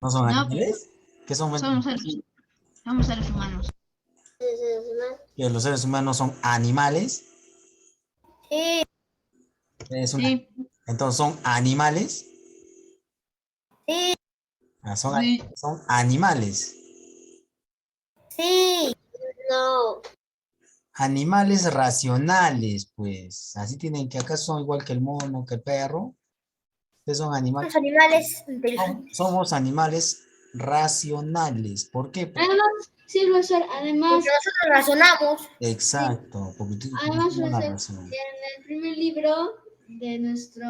¿No son No, animales? ¿Qué son? somos seres humanos. ¿Que los seres humanos son animales? Sí. Sí. Entonces, ¿son animales? Sí. Ah, son, Sí. son animales. Sí. No. Animales racionales, pues. Así tienen que, acá son igual que el mono, que el perro. Ustedes son animales. Somos animales inteligentes. Somos animales racionales. ¿Por qué? Además, sí, profesor, además, Porque nosotros razonamos. Exacto, porque además, tienen una profesor, razón. en el primer libro de nuestro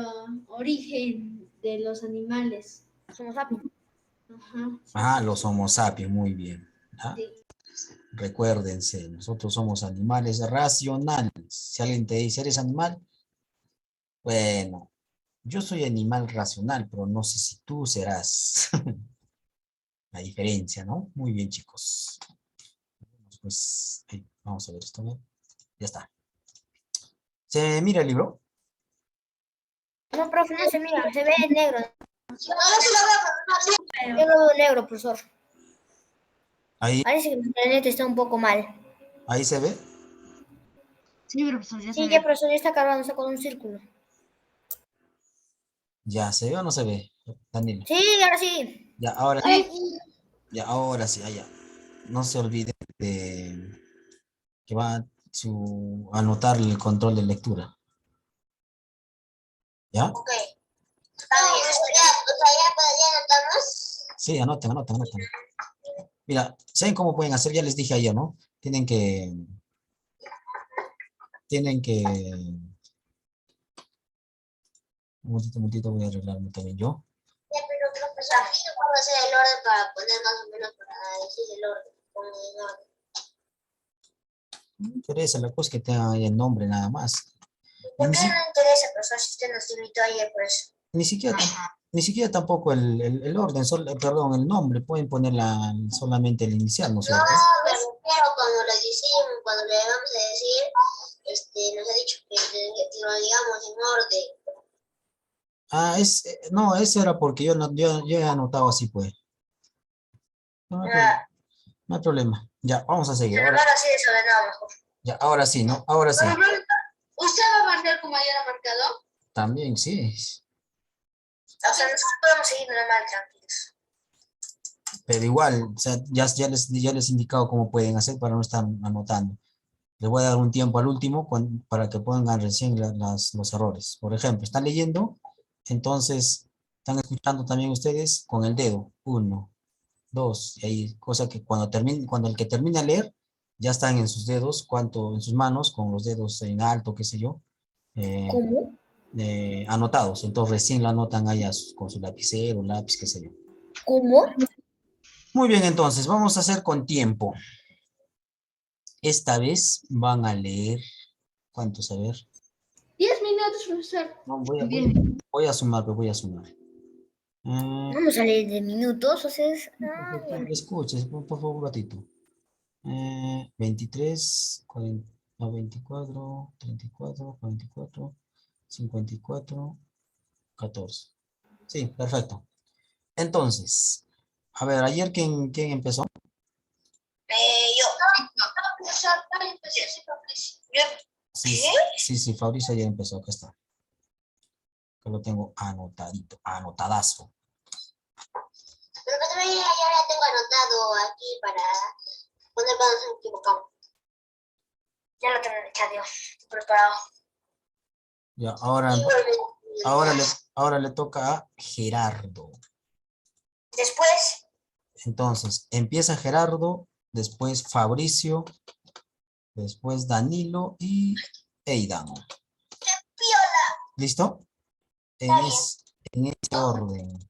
origen de los animales. Somos sapiens. Ajá. Ah, los Homo sapiens, muy bien. ¿Ah? Sí. Recuérdense, nosotros somos animales racionales. Si alguien te dice, ¿eres animal? Bueno, yo soy animal racional, pero no sé si tú serás. La diferencia, ¿no? Muy bien, chicos. Pues, ahí, vamos a ver esto, ¿no? Ya está. ¿Se mira el libro? No, profe, no se mira, se ve negro. Yo lo veo negro, profesor. Ahí, Parece que mi internet está un poco mal. ahí se ve. Sí, profesor, ya se Sí, ve. ya, profesor, ya está cargando, está con un círculo. ¿Ya se ve o no se ve, Daniela? Sí, ahora sí. Ya, ahora, Sí. ya, ahora sí, allá. No se olvide de que va a anotar el control de lectura. ¿Ya? Ok. ¿Ya anotarnos? Sí, anoten, anoten, anoten. Mira, ¿saben cómo pueden hacer? Ya les dije ayer, ¿no? Tienen que, un momentito, voy a arreglarme también yo. Ya, pero profesor, ¿cuál va a ser el orden para poner más o menos para decir el orden? Con el orden. No me interesa, la cosa es que tenga ahí el nombre nada más. ¿Por Ni, qué si- no interesa, profesor, si usted nos invitó ayer por eso? ni siquiera, ni siquiera tampoco el orden, perdón, el nombre. Pueden poner solamente el inicial, ¿no es No, cierto? me refiero cuando le decimos, cuando le vamos a decir, nos ha dicho que lo digamos en orden. Ah, no, ese era porque yo he anotado así, pues. No hay problema. Ah, No hay problema. Ya, vamos a seguir. se nos van así desordenado mejor. Ya, ahora sí, ¿no? Ahora sí. ¿Usted va a marcar como ayer ha marcado? También sí. O sea, nosotros podemos seguir normal, tranquilos. Pero igual, o sea, ya les he indicado cómo pueden hacer para no estar anotando. Les voy a dar un tiempo al último para que pongan recién los errores. Por ejemplo, están leyendo, entonces están escuchando también ustedes con el dedo. 1, 2, y ahí, cosa que cuando el que termina de leer, ya están en sus dedos, en sus manos, con los dedos en alto, qué sé yo, eh, ¿Cómo? anotados. Entonces recién lo anotan allá con su lapicero, lápiz, qué sé yo. ¿Cómo? Muy bien, entonces, vamos a hacer con tiempo. Esta vez van a leer, ¿cuántos? A ver. 10 minutos, profesor. No, Bien. voy a sumar, pero voy a sumar. Vamos a leer de minutos, o sea, bueno. Escuches, por favor, un ratito. 23, 40, no, 24, 34, 44, 54, 14. Sí, perfecto. Entonces, a ver, ayer, ¿quién empezó? Yo. No, profesor, no empecé, sí, Fabricio. Sí, sí, Fabricio ayer empezó, acá está. Que lo tengo anotadito, anotadazo. Pero que también ya tengo anotado aquí para poner cuando se equivocamos. Ya lo tengo echado, preparado. Ya, ahora le toca a Gerardo. Después, Entonces, empieza Gerardo, después Fabricio, después Danilo y Eidan. piola. ¿Listo? En ese orden.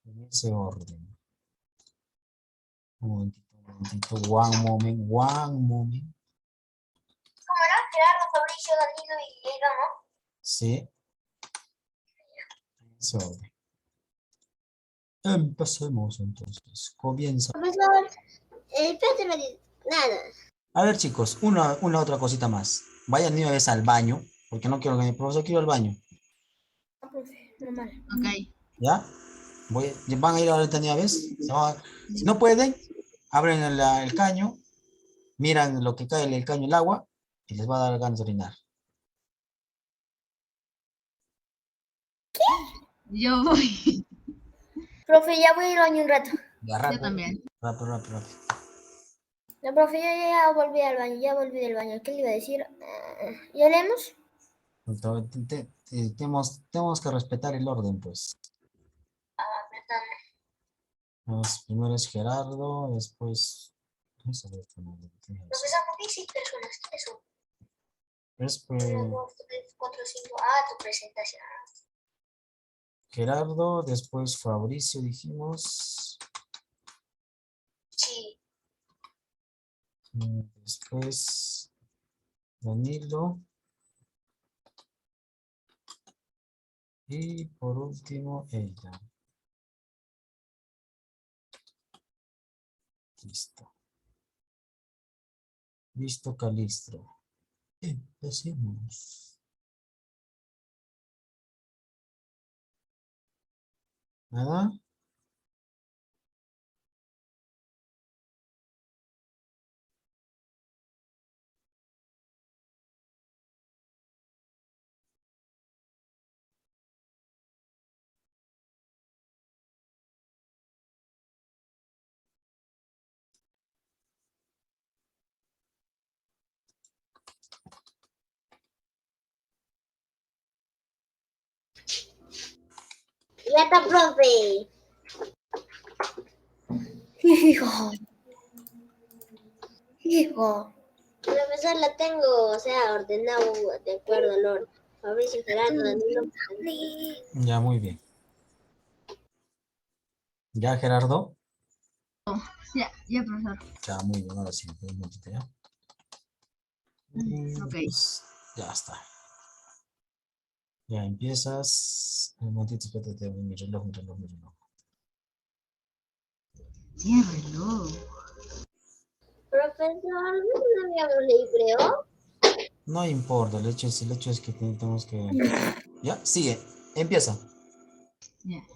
En ese orden. Un momentito. One moment. ¿Cómo era? Gerardo, Fabricio, Danilo y Eida, ¿no? Sí, en ese orden. Empecemos entonces. Comienza. Profesor, espérate, nada. A ver, chicos, una otra cosita más. Vayan de una vez al baño, porque no quiero que mi profesor quiero al baño. No, profe, normal. Ok. ¿Ya? Van a ir a la ventanilla, ¿ves? Si no pueden, abren el caño, miran lo que cae en el caño, el agua, y les va a dar ganas de orinar. Yo voy. Profe, ya voy a ir al baño un rato. Ya, Yo rápido, también. rápido. No, profe, yo ya volví al baño, ya volví del baño. ¿Qué le iba a decir? ¿Ya leemos? Entonces, tenemos que respetar el orden, pues. Primero es Gerardo, después... Profesor, ¿por qué hiciste personas? Eso. Después 1, 2, 3, 4, 5. Ah, tu presentación. Gerardo, después Fabricio, dijimos. Sí. Después Danilo. Y por último, ella. Listo. Listo, Calistro. Empecemos. ¿Nada? Ya está, profe. Hijo. Profesor, la tengo, o sea, ordenado de acuerdo al orden. Fabricio, Gerardo, Danilo. Ya, muy bien. ¿Ya, Gerardo? Ya, profesor. Ya, muy bien. Ahora sí, un momentito, ¿ya? Ok. Pues, ya está. Ya empiezas. Un momentito, espérate, mi reloj. Tiene reloj. Profesor, no habíamos leído, creo. No importa, el hecho es que tenemos que... Ya, sigue. Empieza. Ya.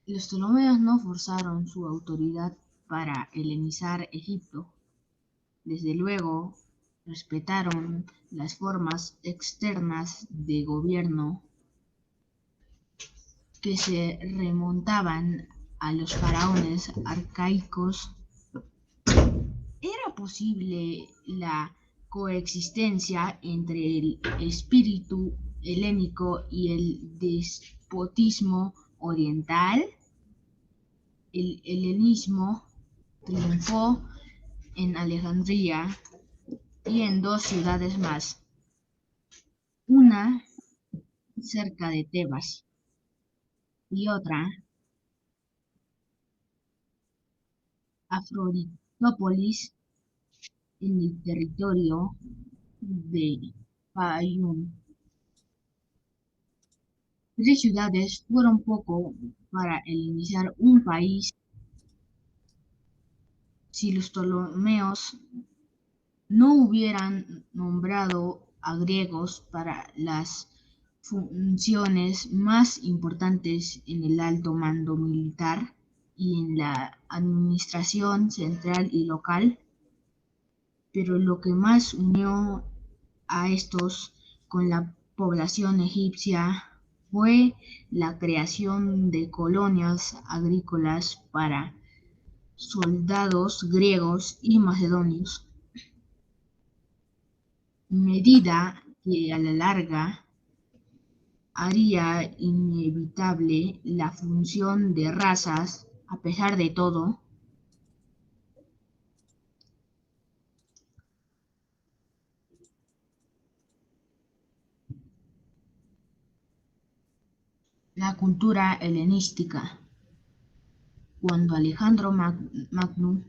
Los Ptolomeos no forzaron su autoridad para helenizar Egipto. Desde luego, respetaron las formas externas de gobierno que se remontaban a los faraones arcaicos. ¿Era posible la coexistencia entre el espíritu helénico y el despotismo oriental? El helenismo triunfó en Alejandría y en dos ciudades más, una cerca de Tebas y otra, Afrodisópolis, en el territorio de Fayum. Tres ciudades fueron poco para helenizar un país. Si los Ptolomeos no hubieran nombrado a griegos para las funciones más importantes en el alto mando militar y en la administración central y local, pero lo que más unió a estos con la población egipcia fue la creación de colonias agrícolas para soldados griegos y macedonios, medida que a la larga haría inevitable la fusión de razas. A pesar de todo, la cultura helenística. Cuando Alejandro Magno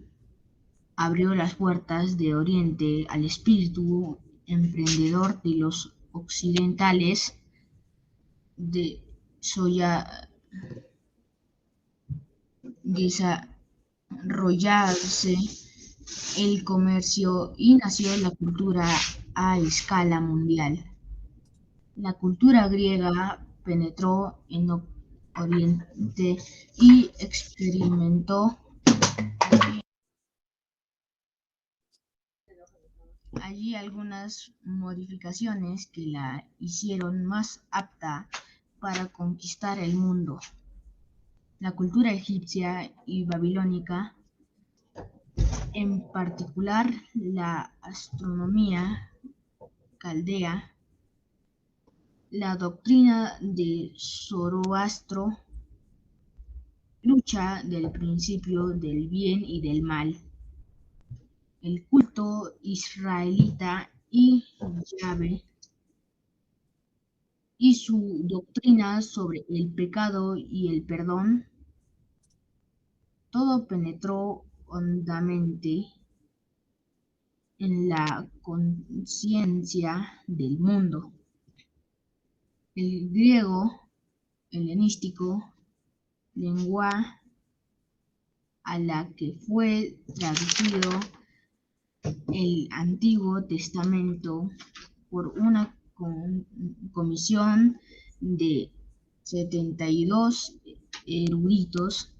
abrió las puertas de Oriente al espíritu emprendedor de los occidentales, desarrollarse el comercio y nació la cultura a escala mundial. La cultura griega penetró en Oriente y experimentó allí algunas modificaciones que la hicieron más apta para conquistar el mundo. La cultura egipcia y babilónica, en particular la astronomía caldea, la doctrina de Zoroastro, lucha del principio del bien y del mal, el culto israelita y Yahvé, y su doctrina sobre el pecado y el perdón, todo penetró hondamente en la conciencia del mundo. El griego helenístico, lengua a la que fue traducido el Antiguo Testamento por una comisión de 72 eruditos,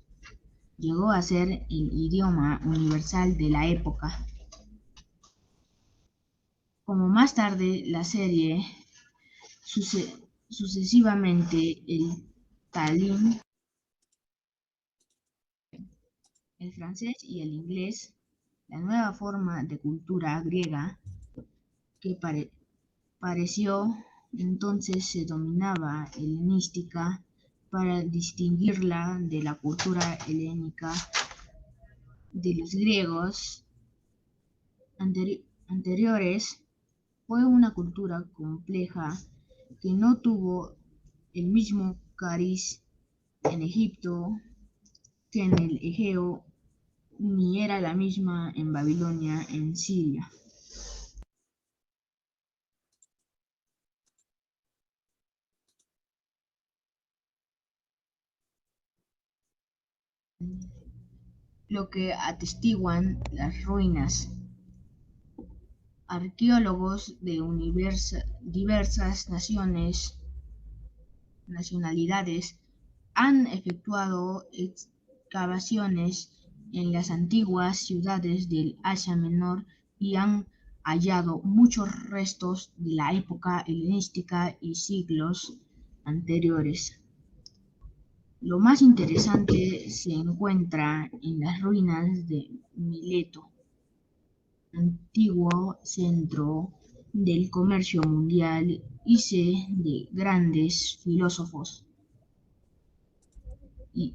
llegó a ser el idioma universal de la época. Como más tarde la serie, sucesivamente el talín, el francés y el inglés, la nueva forma de cultura griega que pareció entonces se dominaba helenística para distinguirla de la cultura helénica de los griegos anteriores. Fue una cultura compleja que no tuvo el mismo cariz en Egipto que en el Egeo, ni era la misma en Babilonia, en Siria. Lo que atestiguan las ruinas. Arqueólogos de diversas nacionalidades han efectuado excavaciones en las antiguas ciudades del Asia Menor y han hallado muchos restos de la época helenística y siglos anteriores. Lo más interesante se encuentra en las ruinas de Mileto, antiguo centro del comercio mundial y sede de grandes filósofos. Y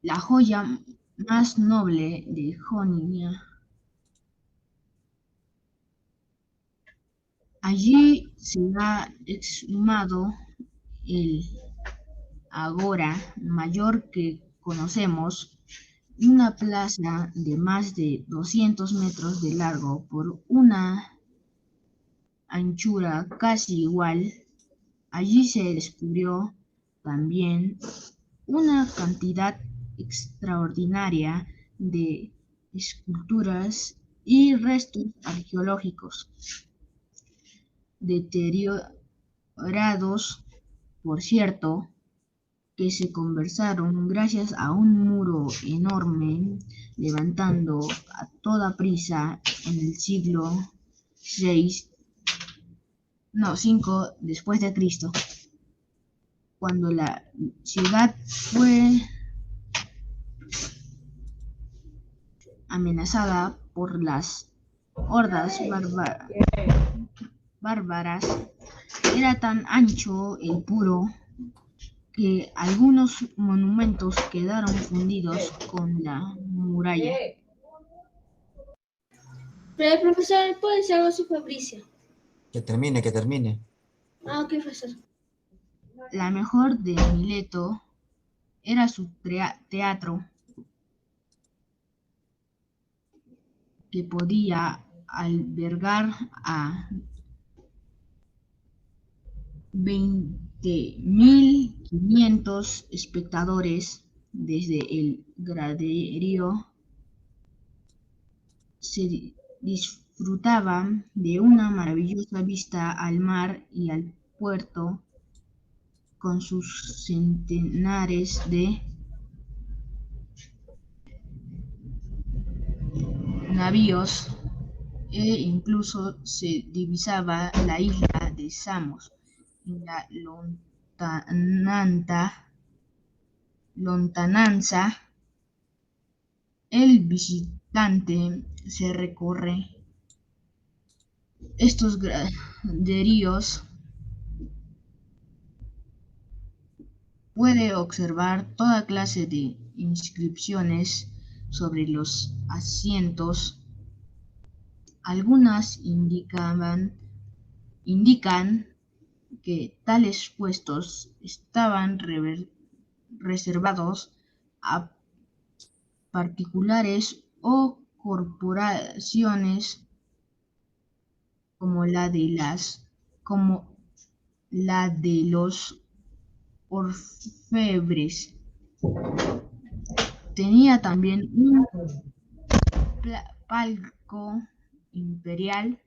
la joya más noble de Jonia. Allí se ha exhumado el agora mayor que conocemos, una plaza de más de 200 metros de largo por una anchura casi igual. Allí se descubrió también una cantidad extraordinaria de esculturas y restos arqueológicos deteriorados, por cierto, que se conservaron gracias a un muro enorme levantado a toda prisa en el siglo V después de Cristo, cuando la ciudad fue amenazada por las hordas bárbaras. Era tan ancho el muro que algunos monumentos quedaron fundidos con la muralla. Pero el profesor puede decir algo su Fabricio. Que termine. Ah, ok, profesor. La mejor de Mileto era su teatro, que podía albergar a 20.500 espectadores. Desde el graderío se disfrutaba de una maravillosa vista al mar y al puerto con sus centenares de navíos e incluso se divisaba la isla de Samos en la lontananza. El visitante se recorre estos graderíos puede observar toda clase de inscripciones sobre los asientos. Algunas indican que tales puestos estaban reservados a particulares o corporaciones como la de los orfebres. Tenía también un palco imperial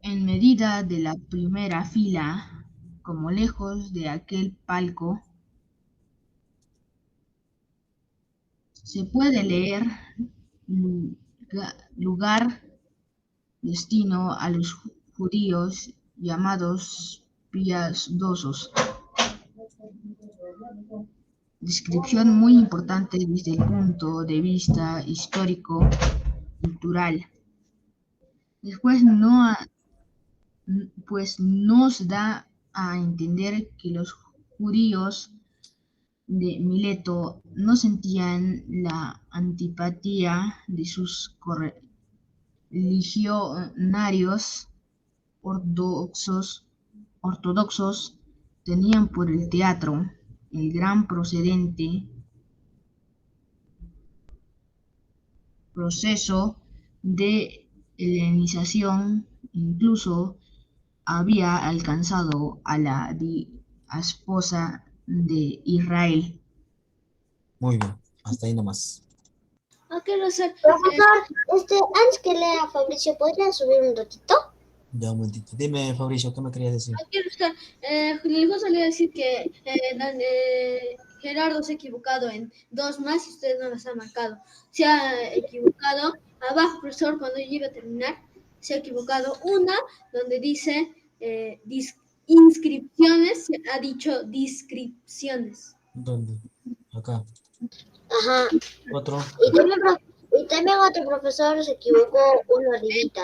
en medida de la primera fila, como lejos de aquel palco se puede leer lugar destino a los judíos llamados piadosos. Descripción muy importante desde el punto de vista histórico-cultural. Después pues nos da a entender que los judíos de Mileto no sentían la antipatía de sus correligionarios ortodoxos tenían por el teatro, el gran proceso de helenización incluso había alcanzado a la diáspora de Israel. Muy bien, hasta ahí nomás. Ok, Rosa. Profesor, antes que lea Fabricio, ¿podría subir un ratito? Ya un momentito. Dime, Fabricio, ¿qué me querías decir? Aquí está. Justo le iba a decir que Gerardo se ha equivocado en dos más y usted no las ha marcado. Se ha equivocado abajo, profesor, cuando yo iba a terminar, se ha equivocado una donde dice inscripciones, se ha dicho descripciones. ¿Dónde? Acá. Ajá. Otro. Y también otro profesor se equivocó, uno arribita.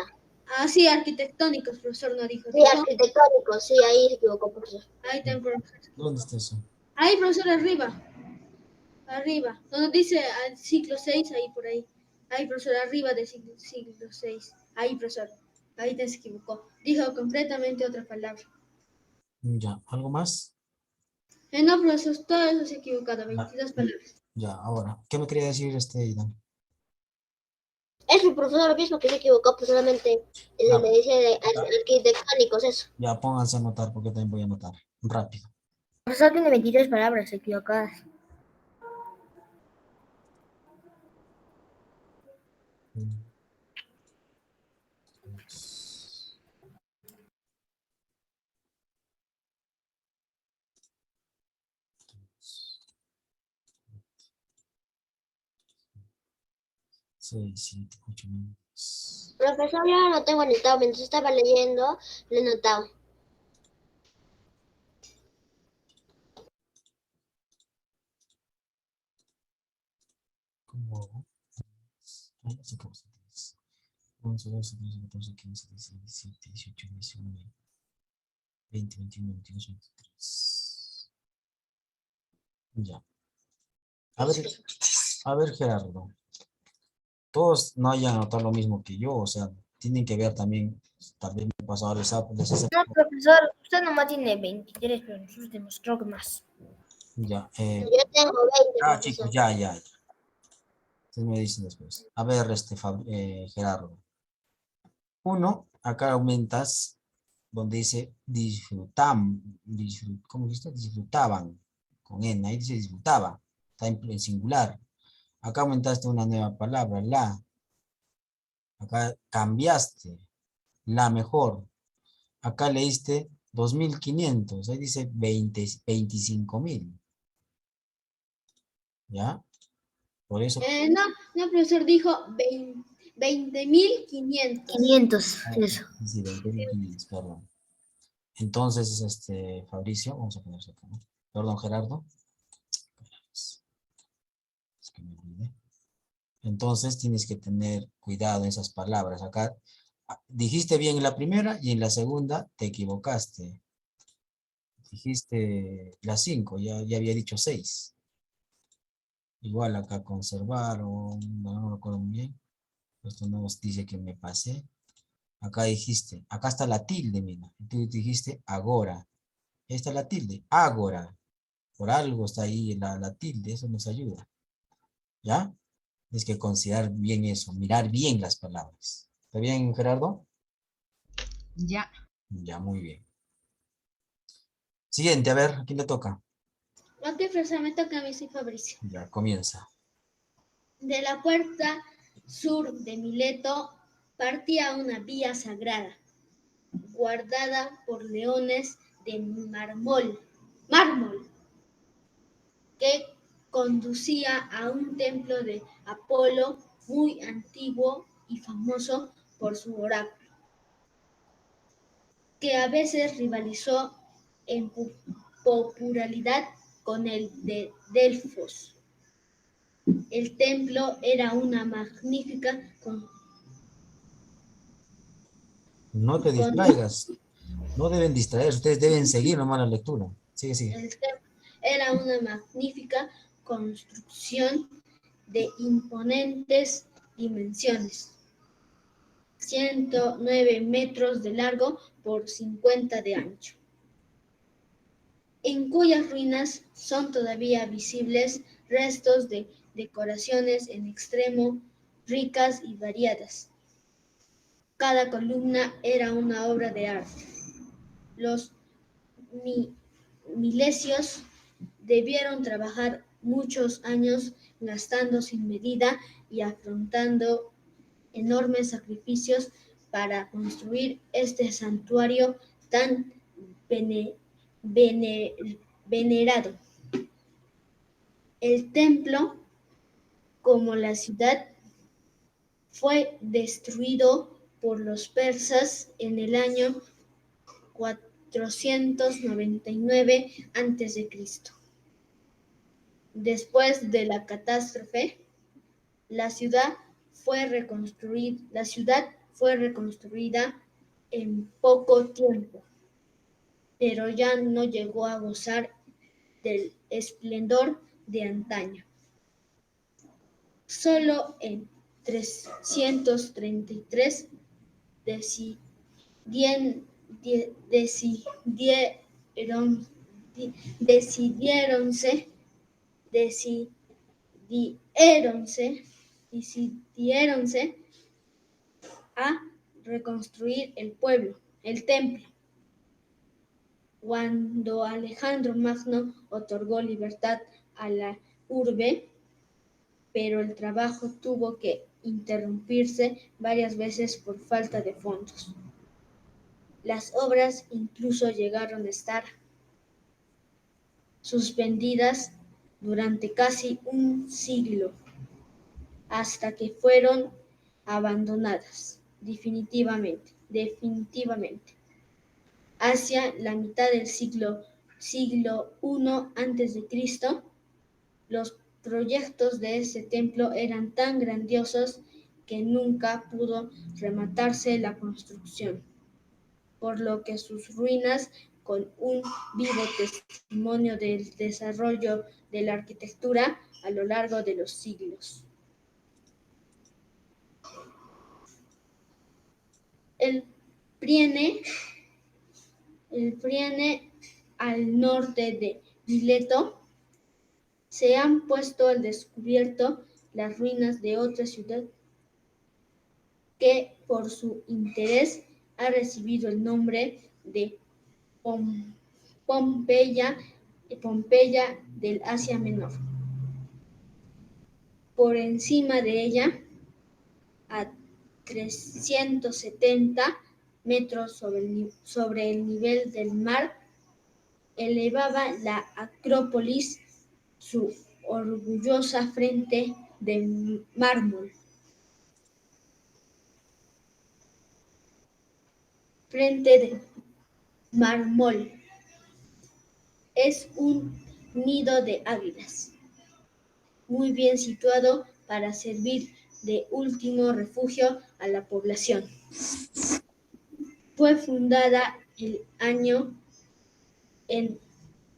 Ah, sí, arquitectónicos, profesor, no dijo. Sí, arquitectónico, sí, ahí se equivocó, profesor. Ahí está, profesor. ¿Dónde está eso? Ahí, profesor, arriba. Arriba. Donde dice al ciclo 6, ahí por ahí. Ahí, profesor, arriba del ciclo 6. Ahí, profesor. Ahí te se equivocó. Dijo completamente otra palabra. Ya, ¿algo más? No, profesor, todo eso se ha equivocado. 22 palabras. Ya, ahora. ¿Qué me quería decir Idan? Es el profesor lo mismo que se equivocó, pues solamente Ya. le decía de arquitectónicos eso. Ya, pónganse a anotar porque también voy a anotar. Rápido. El profesor tiene 23 palabras equivocadas. Seis, 7, 8, 9. Profesor, yo no tengo anotado, mientras estaba leyendo, lo he notado. ¿Cómo hago? 11, 12, 13, 14, 15, 16, 17, 18, 19, 20, 21, 22, 23. Ya. A ver, Gerardo. Todos no hayan anotado lo mismo que yo, o sea, tienen que ver también me pasó a No, profesor, usted nomás tiene 23, pero nosotros demostró que más. Ya. Yo tengo 20, profesor. Chicos, ya. Ustedes me dicen después. A ver, Gerardo. Uno, acá aumentas donde dice ¿cómo dice? Disfrutaban. Con N, ahí dice disfrutaba. Está en singular. Acá aumentaste una nueva palabra, la. Acá cambiaste. La mejor. Acá leíste 2.500. Ahí dice 25.000. ¿Ya? Por eso. No, no, profesor, dijo 20.500. 500, eso. Sí, 20.500, perdón. Entonces, Fabricio, vamos a ponerse acá, ¿no? Perdón, Gerardo. Es que me olvidé. Entonces tienes que tener cuidado en esas palabras. Acá dijiste bien en la primera y en la segunda te equivocaste. Dijiste las 5, ya había dicho 6. Igual acá conservar o no recuerdo muy bien. Esto no nos dice que me pasé. Acá dijiste, acá está la tilde, mira. Tú dijiste agora. Ahí está la tilde, agora. Por algo está ahí la tilde, eso nos ayuda. ¿Ya? Tienes que considerar bien eso, mirar bien las palabras. ¿Está bien, Gerardo? Ya. Ya, muy bien. Siguiente, a ver, ¿a quién le toca? Ok, profesor, me toca a mí, soy Fabricio. Ya, comienza. De la puerta sur de Mileto partía una vía sagrada, guardada por leones de mármol, que conducía a un templo de Apolo muy antiguo y famoso por su oráculo, que a veces rivalizó en popularidad con el de Delfos. El templo era una magnífica No te distraigas. No deben distraerse, ustedes deben seguir nomás la lectura. Sigue, sigue. el templo era una magnífica construcción de imponentes dimensiones, 109 metros de largo por 50 de ancho, en cuyas ruinas son todavía visibles restos de decoraciones en extremo ricas y variadas. Cada columna era una obra de arte. Los milesios debieron trabajar muchos años gastando sin medida y afrontando enormes sacrificios para construir este santuario tan venerado. El templo, como la ciudad, fue destruido por los persas en el año 499 a.C. Después de la catástrofe, la ciudad fue reconstruida en poco tiempo, pero ya no llegó a gozar del esplendor de antaño. Solo en 333 decidiéronse a reconstruir el templo, cuando Alejandro Magno otorgó libertad a la urbe, pero el trabajo tuvo que interrumpirse varias veces por falta de fondos. Las obras incluso llegaron a estar suspendidas durante casi un siglo, hasta que fueron abandonadas definitivamente. Hacia la mitad del siglo I a.C., los proyectos de este templo eran tan grandiosos que nunca pudo rematarse la construcción, por lo que sus ruinas, con un vivo testimonio del desarrollo de la arquitectura a lo largo de los siglos. El Priene, al norte de Mileto, se han puesto al descubierto las ruinas de otra ciudad que por su interés ha recibido el nombre de Pompeya del Asia Menor. Por encima de ella, a 370 metros sobre el nivel del mar, elevaba la Acrópolis su orgullosa frente de mármol. Frente de mármol. Es un nido de águilas, muy bien situado para servir de último refugio a la población. Fue fundada el año en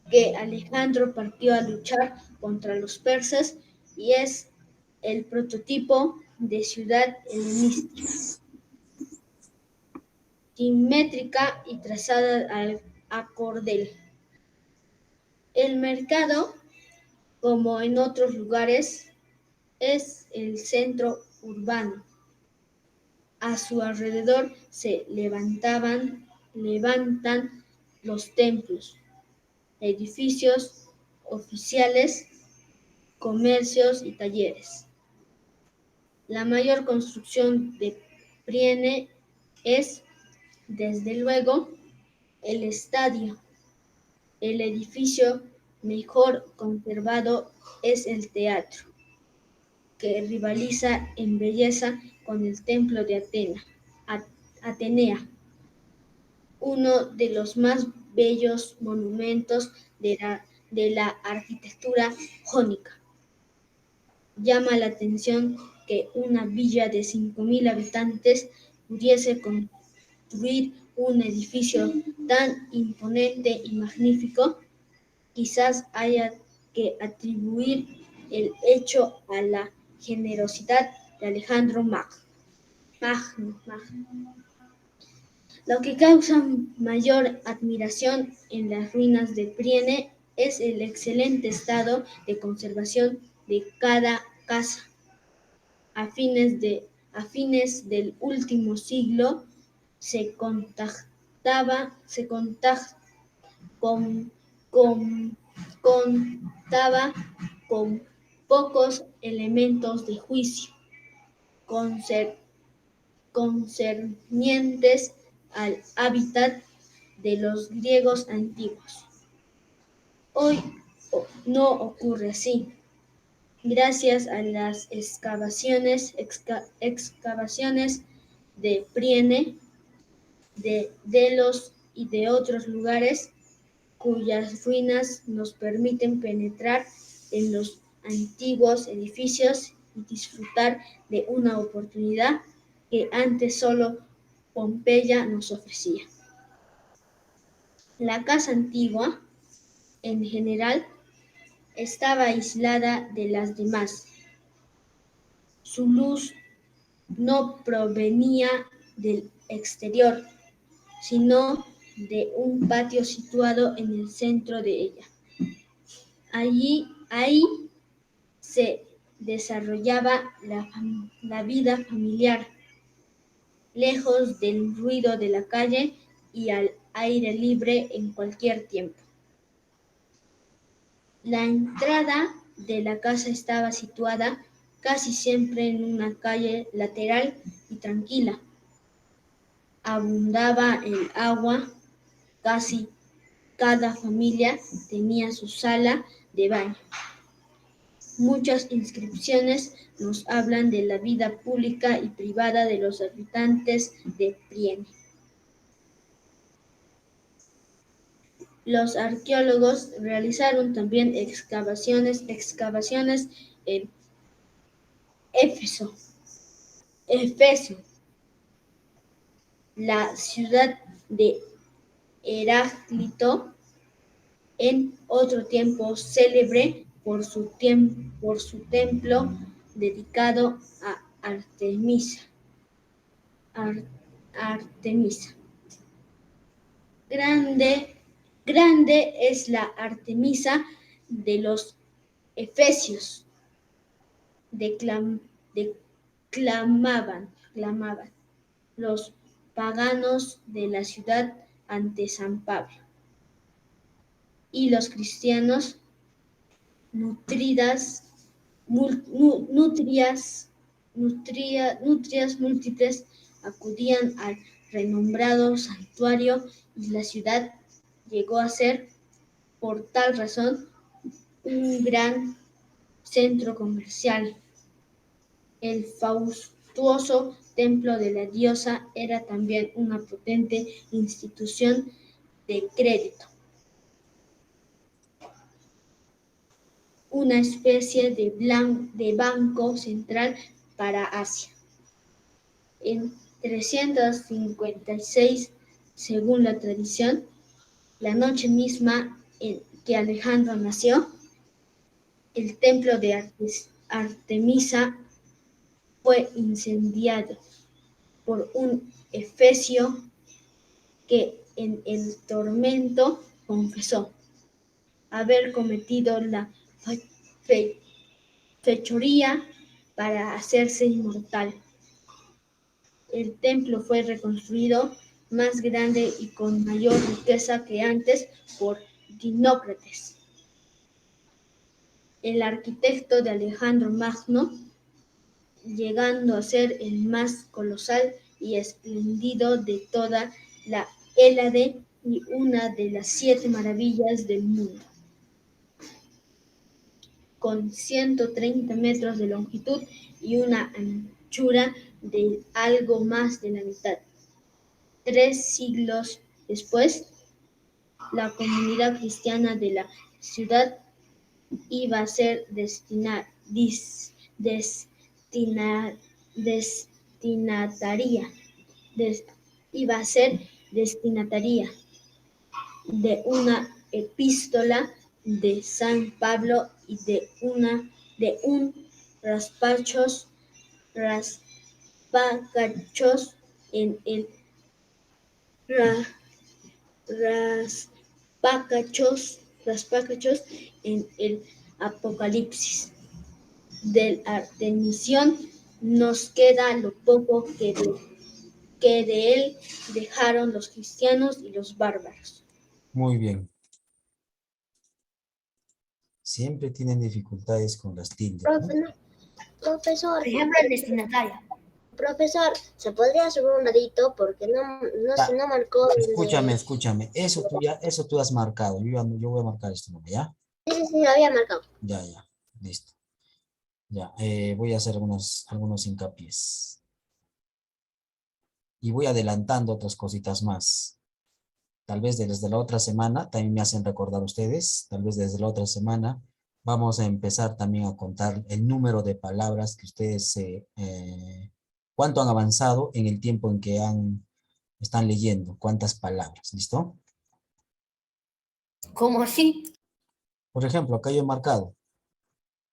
que Alejandro partió a luchar contra los persas y es el prototipo de ciudad helenística, simétrica y trazada a cordel. El mercado, como en otros lugares, es el centro urbano. A su alrededor se levantan los templos, edificios oficiales, comercios y talleres. La mayor construcción de Priene es, desde luego, el estadio. El edificio mejor conservado es el teatro, que rivaliza en belleza con el templo de Atenea, uno de los más bellos monumentos de la arquitectura jónica. Llama la atención que una villa de 5.000 habitantes pudiese construir un edificio tan imponente y magnífico. Quizás haya que atribuir el hecho a la generosidad de Alejandro Magno. Lo que causa mayor admiración en las ruinas de Priene es el excelente estado de conservación de cada casa. A fines del último siglo se contaba con pocos elementos de juicio concernientes al hábitat de los griegos antiguos. Hoy no ocurre así. Gracias a las excavaciones de Priene, de Delos y de otros lugares, cuyas ruinas nos permiten penetrar en los antiguos edificios y disfrutar de una oportunidad que antes solo Pompeya nos ofrecía. La casa antigua, en general, estaba aislada de las demás. Su luz no provenía del exterior, sino de un patio situado en el centro de ella. Ahí se desarrollaba la vida familiar, lejos del ruido de la calle y al aire libre en cualquier tiempo. La entrada de la casa estaba situada casi siempre en una calle lateral y tranquila. Abundaba el agua, casi cada familia tenía su sala de baño. Muchas inscripciones nos hablan de la vida pública y privada de los habitantes de Priene. Los arqueólogos realizaron también excavaciones en Éfeso, la ciudad de Heráclito, en otro tiempo célebre por su templo dedicado a Artemisa. Grande es la Artemisa de los efesios, clamaban los paganos de la ciudad ante San Pablo. Y los cristianos, nutrias múltiples, acudían al renombrado santuario y la ciudad llegó a ser, por tal razón, un gran centro comercial. El fastuoso templo de la diosa era también una potente institución de crédito, una especie de banco central para Asia. En 356, según la tradición, la noche misma en que Alejandro nació, el templo de Artemisa fue incendiado por un efesio que en el tormento confesó haber cometido la fechoría para hacerse inmortal. El templo fue reconstruido más grande y con mayor riqueza que antes por Dinócrates, el arquitecto de Alejandro Magno, llegando a ser el más colosal y espléndido de toda la Hélade y una de las 7 maravillas del mundo. Con 130 metros de longitud y una anchura de algo más de la mitad. 3 siglos después, la comunidad cristiana de la ciudad iba a ser destinataria de una epístola de San Pablo y de un raspacachos en el raspacachos en el Apocalipsis. Del Artemisión nos queda lo poco que de él dejaron los cristianos y los bárbaros. Muy bien. Siempre tienen dificultades con las tildes, ¿no? Profesor, Por ejemplo, el destinatario. profesor, ¿se podría subir un ladito? Porque no marcó. Escúchame. Eso tú has marcado. Yo voy a marcar esto, ¿no? ¿Ya? Sí, lo había marcado. Ya. Listo. Ya. Voy a hacer algunos hincapiés. Y voy adelantando otras cositas más. Tal vez desde la otra semana, también me hacen recordar ustedes, tal vez desde la otra semana, vamos a empezar también a contar el número de palabras que ustedes, cuánto han avanzado en el tiempo en que están leyendo, cuántas palabras, ¿listo? ¿Cómo así? Por ejemplo, acá yo he marcado,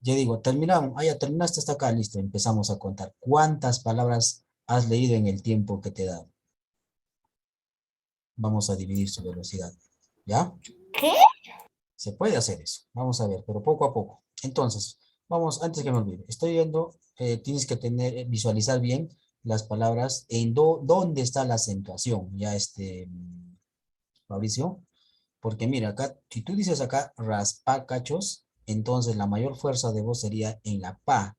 yo digo, terminamos, ya terminaste hasta acá, listo, empezamos a contar. ¿Cuántas palabras has leído en el tiempo que te he dado? Vamos a dividir su velocidad, ¿ya? ¿Qué? Se puede hacer eso. Vamos a ver, pero poco a poco. Entonces, vamos, antes que me olvide, estoy viendo, tienes que visualizar bien las palabras en dónde está la acentuación, ya Fabricio, porque mira, acá, si tú dices acá raspacachos, entonces la mayor fuerza de voz sería en la pa.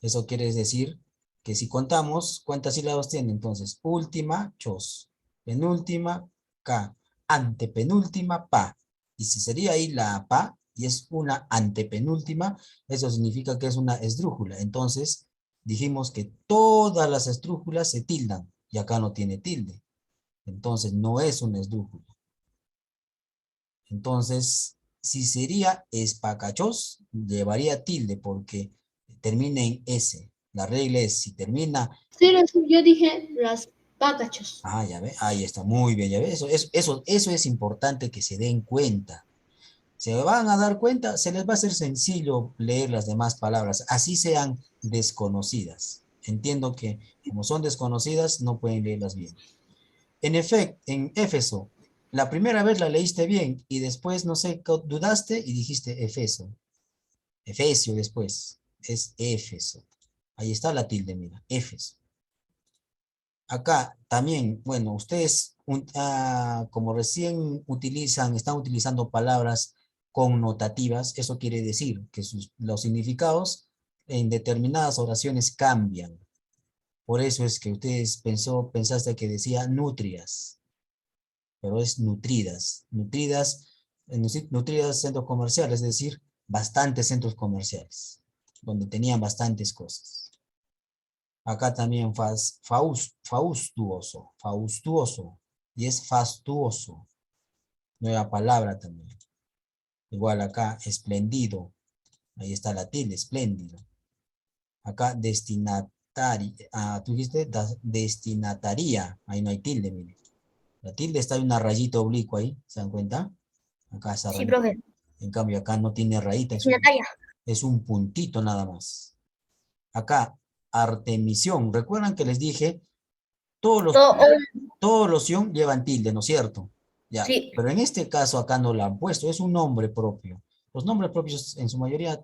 Eso quiere decir que si contamos, ¿cuántas sílabas tiene? Entonces, última, chos, penúltima, ca, antepenúltima, pa. Y si sería ahí la pa, y es una antepenúltima, eso significa que es una esdrújula. Entonces, dijimos que todas las esdrújulas se tildan, y acá no tiene tilde. Entonces, no es una esdrújula. Entonces, si sería espacachos, llevaría tilde, porque termina en S. La regla es, si termina... Sí, yo dije raspacachos. Ah, ya ve, ahí está, muy bien, ya ve. Eso es importante que se den cuenta. Se van a dar cuenta, se les va a hacer sencillo leer las demás palabras, así sean desconocidas. Entiendo que como son desconocidas, no pueden leerlas bien. En efecto, en Éfeso, la primera vez la leíste bien y después, no sé, dudaste y dijiste Efeso. Efesio después, es Éfeso. Ahí está la tilde, mira, Éfeso. Acá también, bueno, ustedes como recién están utilizando palabras connotativas, eso quiere decir que los significados en determinadas oraciones cambian. Por eso es que ustedes pensaste que decía nutrias, pero es nutridas. Nutridas centros comerciales, es decir, bastantes centros comerciales, donde tenían bastantes cosas. Acá también faustuoso, y es fastuoso. Nueva palabra también. Igual acá, esplendido. Ahí está la tilde, espléndido. Acá, tú dijiste destinataria. Ahí no hay tilde, mire. La tilde está en una rayita oblicua ahí, ¿se dan cuenta? Acá esa Sí, rayita. profe. En cambio, acá no tiene rayita, Destinataria. es un puntito nada más. Acá, artemisión. ¿Recuerdan que les dije? Todos los ion llevan tilde, ¿no es cierto? Ya, Sí. pero en este caso acá no lo han puesto, es un nombre propio. Los nombres propios en su mayoría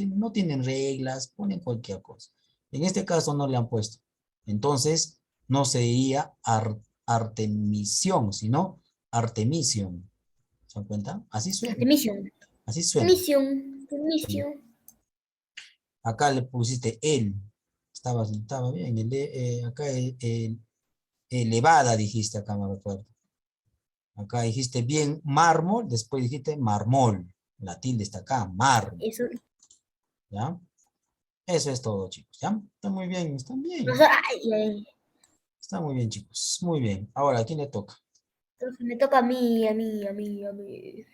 no tienen reglas, ponen cualquier cosa. En este caso no le han puesto. Entonces, no se diría artemisión, sino artemision. ¿Se dan cuenta? Así suena. Misión. Así suena. Sí. Misión. Acá le pusiste el. Estaba bien. Acá elevada dijiste acá, me recuerdo. Acá dijiste bien mármol, después dijiste marmol. La tilde está acá, mármol. Eso. ¿Ya? Eso es todo, chicos. ¿Ya? Está muy bien, están bien. Ay. Está muy bien, chicos. Muy bien. Ahora, ¿a quién le toca? Entonces me toca a mí.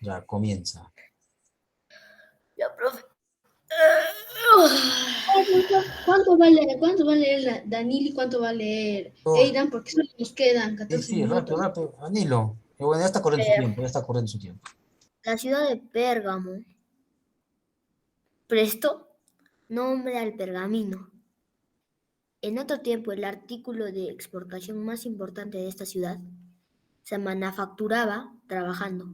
Ya, comienza. Ya, profe. ¿Cuánto va a leer Danilo y cuánto va a leer Oh, Aidan? Porque solo nos quedan 14 sí, rápido, minutos. rápido. Anilo. Bueno, ya está corriendo su tiempo, ya está corriendo su tiempo. La ciudad de Pérgamo prestó nombre al pergamino. En otro tiempo, el artículo de exportación más importante de esta ciudad se manufacturaba trabajando.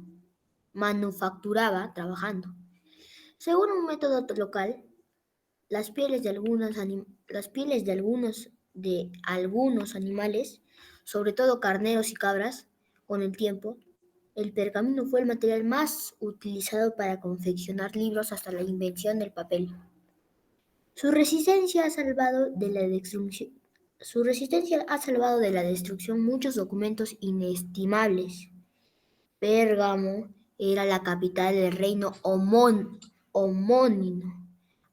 Según un método local, las pieles de algunos animales, sobre todo carneros y cabras, con el tiempo, el pergamino fue el material más utilizado para confeccionar libros hasta la invención del papel. Su resistencia ha salvado de la destrucción muchos documentos inestimables. Pérgamo era la capital del reino homónimo,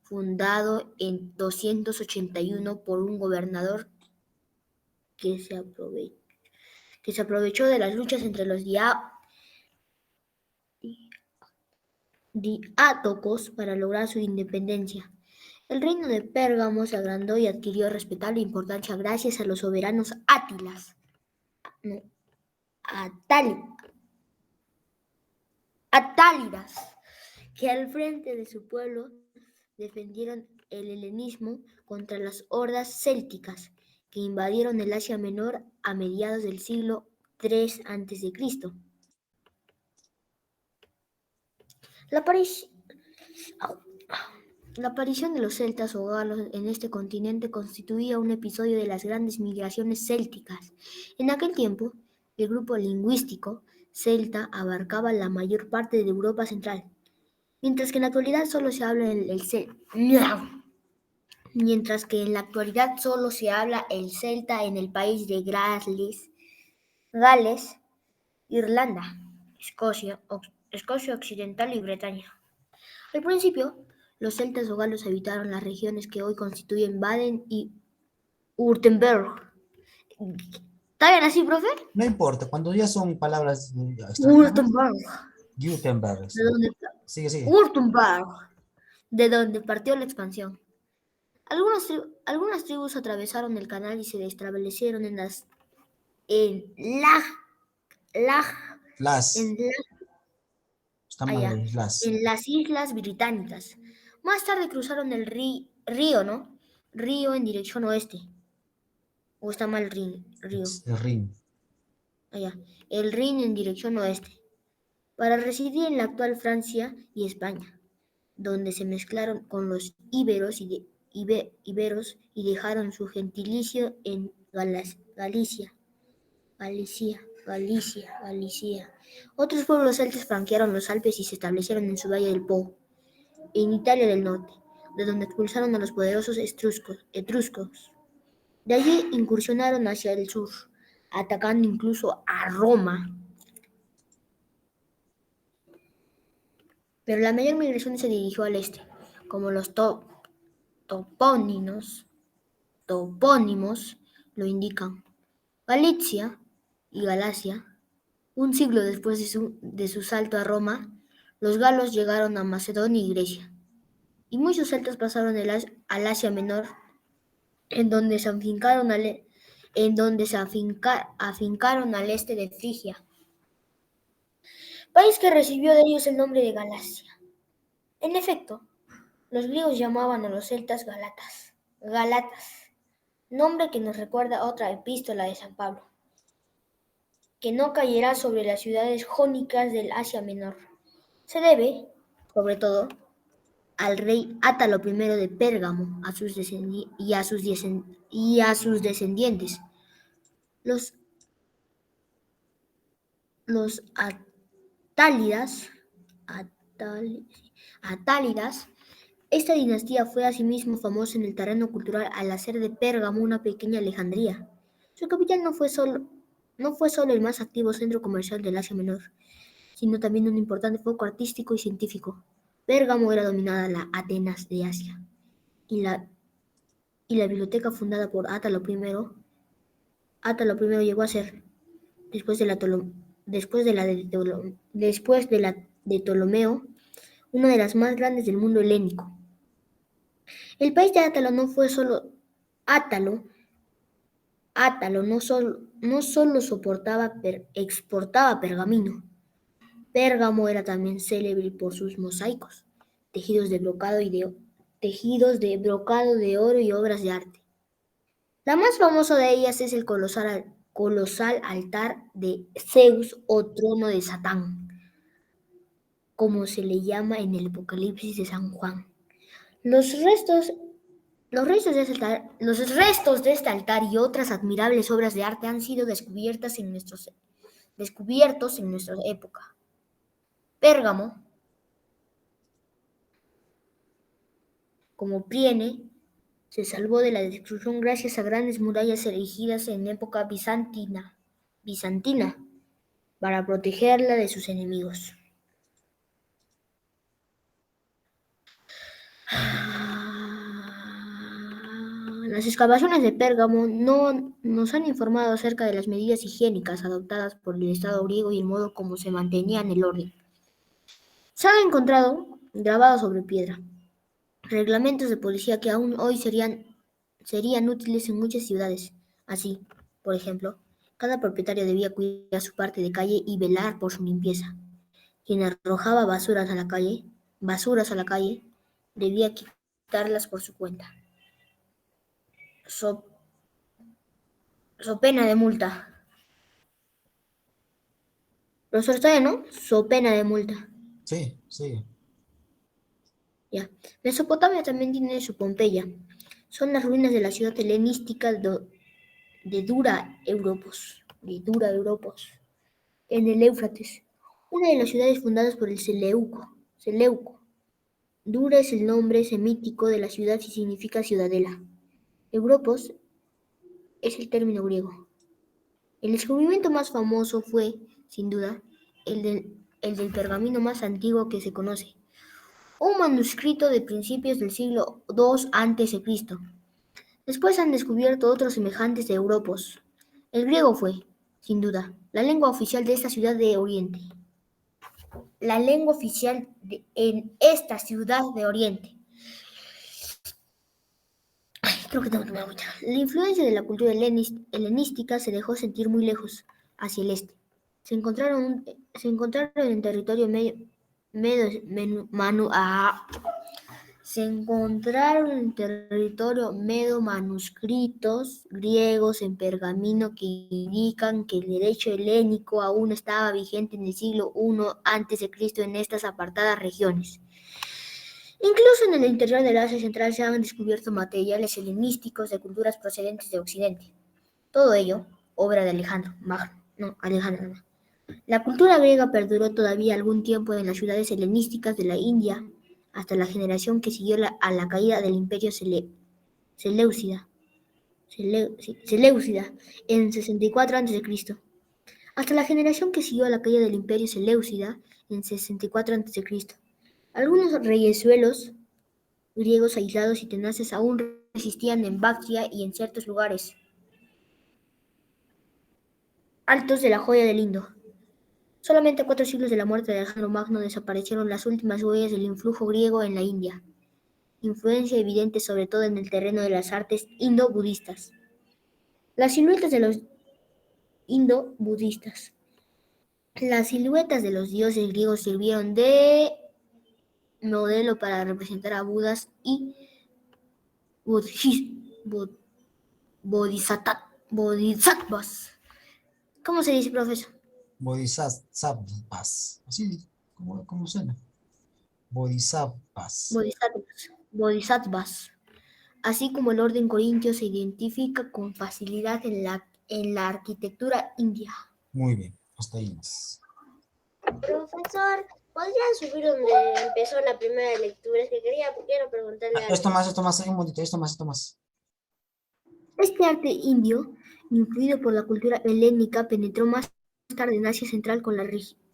fundado en 281 por un gobernador que se aprovechó de las luchas entre los diátocos para lograr su independencia. El reino de Pérgamo se agrandó y adquirió respetable importancia gracias a los soberanos atálidas, que al frente de su pueblo defendieron el helenismo contra las hordas célticas que invadieron el Asia Menor a mediados del siglo III a.C. La aparición de los celtas o galos en este continente constituía un episodio de las grandes migraciones célticas. En aquel tiempo, el grupo lingüístico celta abarcaba la mayor parte de Europa central, mientras que en la actualidad solo se habla el celta en el país de Gales, Irlanda, Escocia Occidental y Bretaña. Al principio, los celtas o galos habitaron las regiones que hoy constituyen Baden y Württemberg. ¿Está bien así, profe? No importa, cuando ya son palabras extranjeras, Württemberg. Gutenberg. De donde, Sigue. Württemberg, de donde partió la expansión. Algunas tribus atravesaron el canal y se establecieron en Las. Está mal ahí, las. las Islas Británicas. Más tarde cruzaron el río, ¿no? Río en dirección oeste. ¿O está mal río? El Rin. El Rin en dirección oeste, para residir en la actual Francia y España, donde se mezclaron con los íberos y dejaron su gentilicio en Galicia. Otros pueblos celtas franquearon los Alpes y se establecieron en su valle del Po, en Italia del Norte, de donde expulsaron a los poderosos etruscos. De allí incursionaron hacia el sur, atacando incluso a Roma. Pero la mayor migración se dirigió al este, como los topónimos lo indican. Galicia y Galacia. Un siglo después de su salto a Roma, los galos llegaron a Macedonia y Grecia, y muchos celtas pasaron al Asia Menor, en donde se afincaron al este de Frigia, país que recibió de ellos el nombre de Galacia. En efecto, los griegos llamaban a los celtas Galatas, nombre que nos recuerda otra epístola de San Pablo, que no cayerá sobre las ciudades jónicas del Asia Menor. Se debe, sobre todo, al rey Átalo I de Pérgamo y a sus descendientes, los atálidas. Esta dinastía fue asimismo famosa en el terreno cultural al hacer de Pérgamo una pequeña Alejandría. Su capital no fue solo el más activo centro comercial del Asia Menor, sino también un importante foco artístico y científico. Pérgamo era dominada la Atenas de Asia, y la biblioteca fundada por Átalo I llegó a ser, después de la de Ptolomeo, una de las más grandes del mundo helénico. El país de Átalo no solo exportaba pergamino. Pérgamo era también célebre por sus mosaicos, tejidos de brocado de oro y obras de arte. La más famosa de ellas es el colosal altar de Zeus o trono de Satán, como se le llama en el Apocalipsis de San Juan. Los restos de este altar y otras admirables obras de arte han sido descubiertos en nuestra época. Pérgamo, como Priene, se salvó de la destrucción gracias a grandes murallas erigidas en época bizantina para protegerla de sus enemigos. Las excavaciones de Pérgamo no nos han informado acerca de las medidas higiénicas adoptadas por el Estado griego y el modo como se mantenían el orden. Se han encontrado, grabados sobre piedra, reglamentos de policía que aún hoy serían útiles en muchas ciudades. Así, por ejemplo, cada propietario debía cuidar su parte de calle y velar por su limpieza. Quien arrojaba basuras a la calle, debía quitarlas por su cuenta. So pena de multa. Profesor, está bien, ¿no? So pena de multa. Sí, sí. Ya. Mesopotamia también tiene su Pompeya. Son las ruinas de la ciudad helenística de Dura Europos, en el Éufrates, una de las ciudades fundadas por el Seleuco. Dura es el nombre semítico de la ciudad y significa ciudadela. Europos es el término griego. El descubrimiento más famoso fue, sin duda, el del pergamino más antiguo que se conoce, un manuscrito de principios del siglo II a.C. Después han descubierto otros semejantes de Europos. El griego fue, sin duda, la lengua oficial de esta ciudad de Oriente. Creo que tengo que tomar mucha. La influencia de la cultura helenística se dejó sentir muy lejos, hacia el este. Se encontraron en territorio medo manuscritos griegos en pergamino que indican que el derecho helénico aún estaba vigente en el siglo I a.C. en estas apartadas regiones. Incluso en el interior del Asia Central se han descubierto materiales helenísticos de culturas procedentes de Occidente. Todo ello, obra de Alejandro Magno. La cultura griega perduró todavía algún tiempo en las ciudades helenísticas de la India, hasta la generación que siguió a la caída del Imperio Seleucida. Seleucida en 64 a.C., hasta la generación que siguió a la caída del Imperio Seleucida en 64 a.C. Algunos reyezuelos griegos aislados y tenaces aún resistían en Bactria y en ciertos lugares altos de la joya del Indo. Solamente a 4 siglos de la muerte de Alejandro Magno desaparecieron las últimas huellas del influjo griego en la India, influencia evidente sobre todo en el terreno de las artes indo-budistas. Las siluetas de los indo-budistas. Las siluetas de los dioses griegos sirvieron de modelo para representar a Budas y bodhisattvas. ¿Cómo se dice, profesor? Bodhisattvas. Así como suena. Bodhisattvas. Bodhisattvas. Así como el orden corintio se identifica con facilidad en la arquitectura india. Muy bien, hasta ahí más. Profesor, ¿podría subir donde empezó la primera lectura? Es que quiero preguntarle algo. Esto más, un momentito, esto más. Este arte indio, influido por la cultura helénica, penetró más tarde en Asia Central con la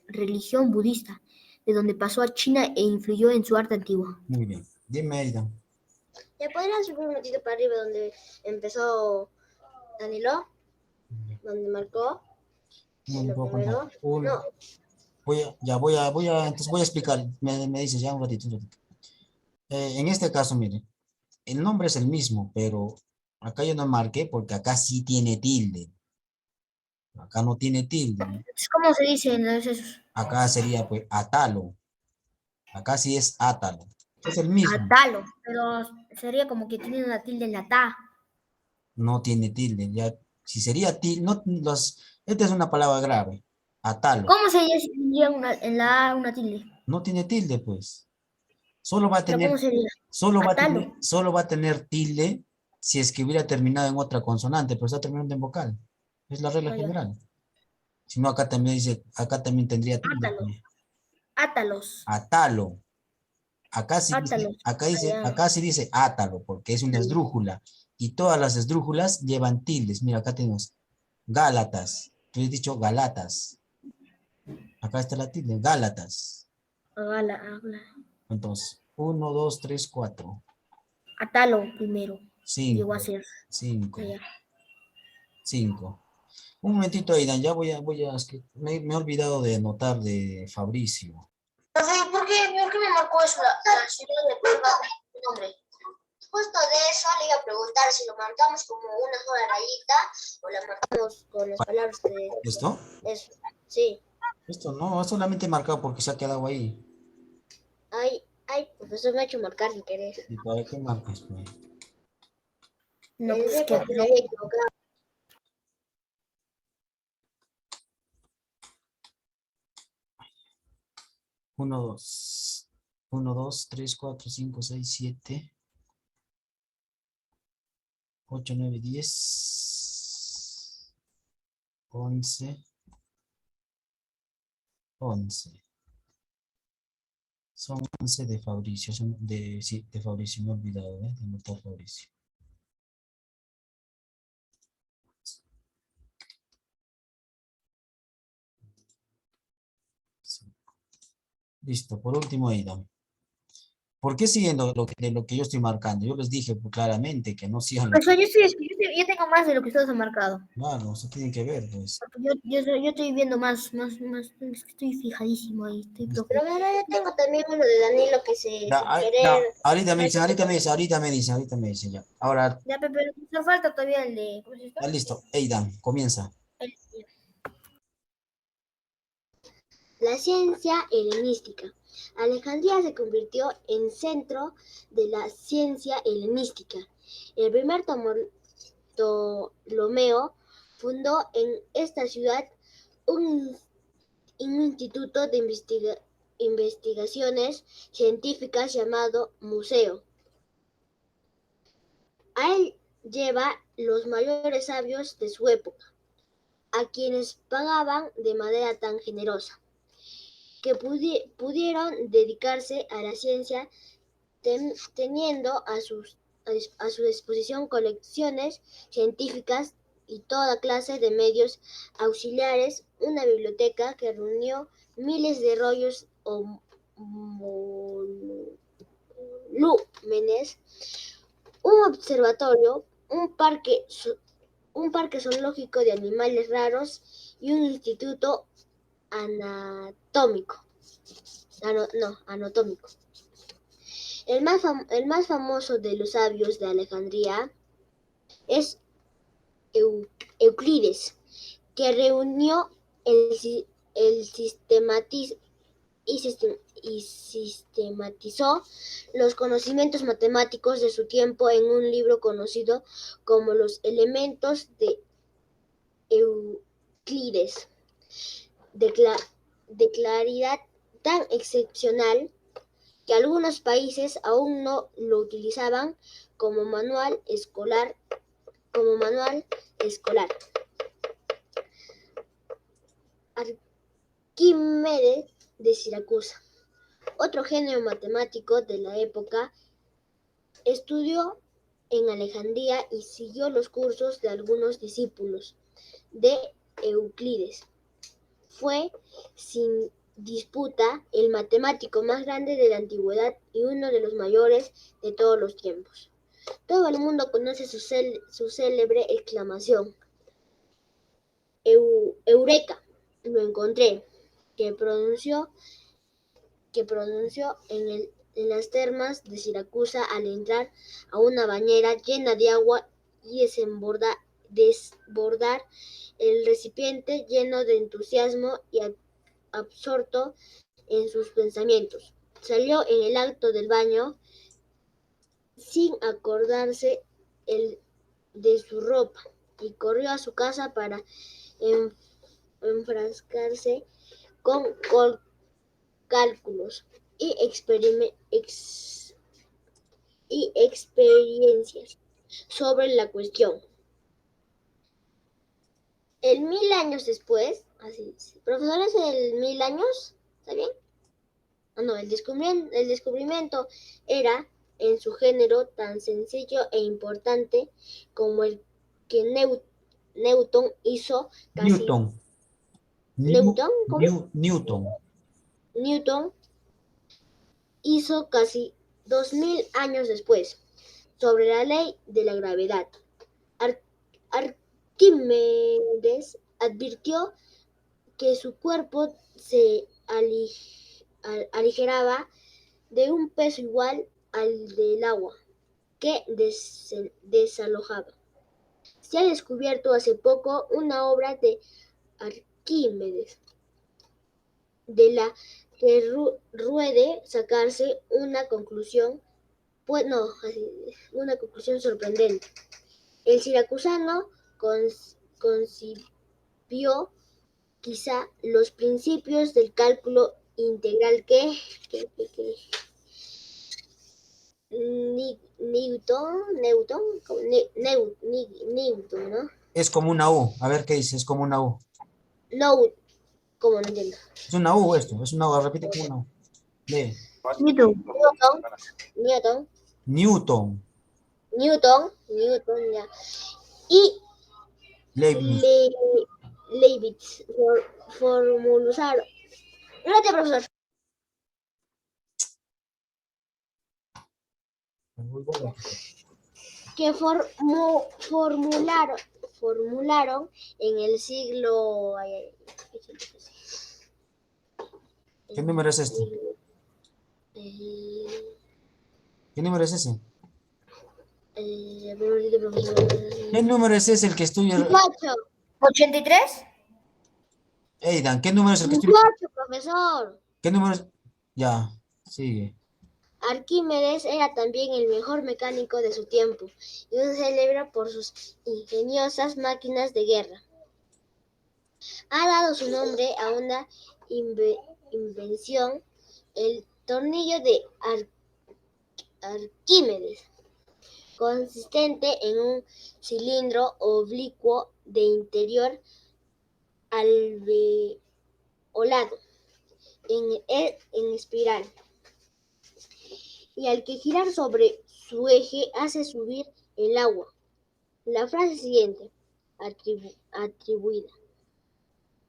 religión budista, de donde pasó a China e influyó en su arte antiguo. Muy bien. Dime, Aidan. ¿Ya podrían subir un momentito para arriba donde empezó Danilo? ¿Donde marcó? No puedo primero. contar. Uno. No, Entonces voy a explicar. Me dices ya un ratito. En este caso, mire, el nombre es el mismo, pero acá yo no marqué porque acá sí tiene tilde. Acá no tiene tilde. ¿Cómo se dice en los esos? Acá sería pues atalo. Acá sí es átalo. Es el mismo. Atalo, pero sería como que tiene una tilde en la ta. No tiene tilde. Ya, si sería tilde, esta es una palabra grave. Atalo. ¿Cómo se diría en la A una tilde? No tiene tilde, pues. Solo va a ¿Pero tener, cómo sería? solo Atalo. va a tener tilde si es que hubiera terminado en otra consonante, pero está terminando en vocal. Es la regla Ah, ya. general. Si no, acá también tendría tilde. Átalos. Pues. Átalos. Atalo. Acá sí Átalos. acá sí dice átalo, porque es una esdrújula. Y todas las esdrújulas llevan tildes. Mira, acá tenemos Gálatas. Tú has dicho Galatas. Acá está la tilde, Gálatas. Entonces, 1, 2, 3, 4. Atalo primero. 5. Llegó a ser. 5. Allá. 5. Un momentito, Aidan, ya es que me he olvidado de anotar de Fabricio. ¿Por qué me marcó eso la ciudad de prueba de nombre? Justo de eso le iba a preguntar si lo marcamos como una sola rayita o la marcamos con las palabras de ¿Esto? eso. Sí. Esto no, es solamente marcado porque se ha quedado ahí. Ay, profesor me ha hecho marcar sin querer. ¿Y para qué marcas, pues? No, pues Pensé que que me había equivocado. 1, 2. 1, 2, 3, 4, 5, 6, 7, 8, 9, 10, 11, 11. Son 11 de Fabricio, sí, de Fabricio, me he olvidado, de anotar Fabricio. Sí. Listo, por último, Aidan. ¿Por qué siguen lo que yo estoy marcando? Yo les dije claramente que no sigan lo Profesor, yo tengo más de lo que ustedes han marcado. Claro, eso tienen que ver, pues. Yo estoy viendo más, estoy fijadísimo ahí, estoy Pero ahora yo tengo también uno de Danilo que se Ya, sin ya, querer. ahorita me dice, ya. Ahora, Ya, pero nos falta todavía el de, ¿cómo se llama? ya listo. Aidan, comienza. La ciencia helenística. Alejandría se convirtió en centro de la ciencia helenística. El primer Ptolomeo fundó en esta ciudad un instituto de investigaciones científicas llamado Museo. A él lleva los mayores sabios de su época, a quienes pagaban de manera tan generosa, que pudieron dedicarse a la ciencia teniendo a sus a su disposición colecciones científicas y toda clase de medios auxiliares, una biblioteca que reunió miles de rollos o volúmenes, un observatorio, un parque zoológico de animales raros y un instituto anatómico. Anatómico. El más famoso de los sabios de Alejandría es Euclides, que reunió el sistematizó los conocimientos matemáticos de su tiempo en un libro conocido como Los Elementos de Euclides, de claridad tan excepcional que algunos países aún no lo utilizaban como manual escolar. Arquímedes de Siracusa, otro genio matemático de la época, estudió en Alejandría y siguió los cursos de algunos discípulos de Euclides. Fue, sin disputa, el matemático más grande de la antigüedad y uno de los mayores de todos los tiempos. Todo el mundo conoce su célebre exclamación: Eureka, lo encontré, que pronunció en las termas de Siracusa al entrar a una bañera llena de agua y desbordar el recipiente lleno de entusiasmo y absorto en sus pensamientos. Salió en el acto del baño sin acordarse de su ropa y corrió a su casa para enfrascarse con cálculos y experiencias sobre la cuestión. 1000 años después, así dice, profesores, 1000 años, ¿está bien? No, el descubrimiento era en su género tan sencillo e importante como el que Newton hizo casi. Newton hizo casi 2000 años después, sobre la ley de la gravedad. Arquímedes advirtió que su cuerpo se aligeraba de un peso igual al del agua que desalojaba. Se ha descubierto hace poco una obra de Arquímedes, de la que ruede sacarse una conclusión sorprendente. El siracusano concibió quizá los principios del cálculo integral que Newton, ¿no? Es como una U. A ver qué dice, es como una U. No, como no entiendo. Es una U esto, es una U, repite como una U. Lee. Newton, ya. Y Leibniz formularon. Gracias, profesor. Que formularon en el siglo. ¿Qué número es este? ¿Qué número es ese? ¿Qué número es ese el que estudia? 83. Eidan, ¿qué número es el que estudia? 18, profesor. ¿Qué número es? Ya, sigue. Arquímedes era también el mejor mecánico de su tiempo y un célebre por sus ingeniosas máquinas de guerra. Ha dado su nombre a una invención, el tornillo de Arquímedes, consistente en un cilindro oblicuo de interior alveolado en espiral y al que girar sobre su eje hace subir el agua. La frase siguiente, atribuida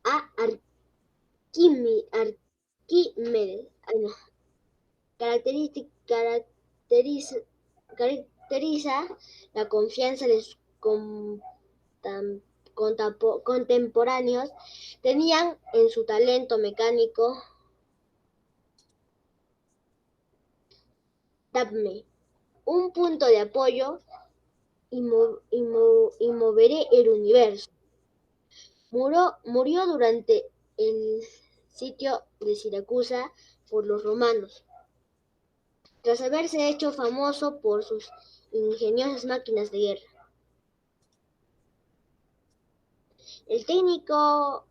a Arquímedes, caracteriza la confianza de sus contemporáneos tenían en su talento mecánico. Dame un punto de apoyo y moveré el universo. Murió durante el sitio de Siracusa por los romanos, tras haberse hecho famoso por sus ingeniosas máquinas de guerra. El técnico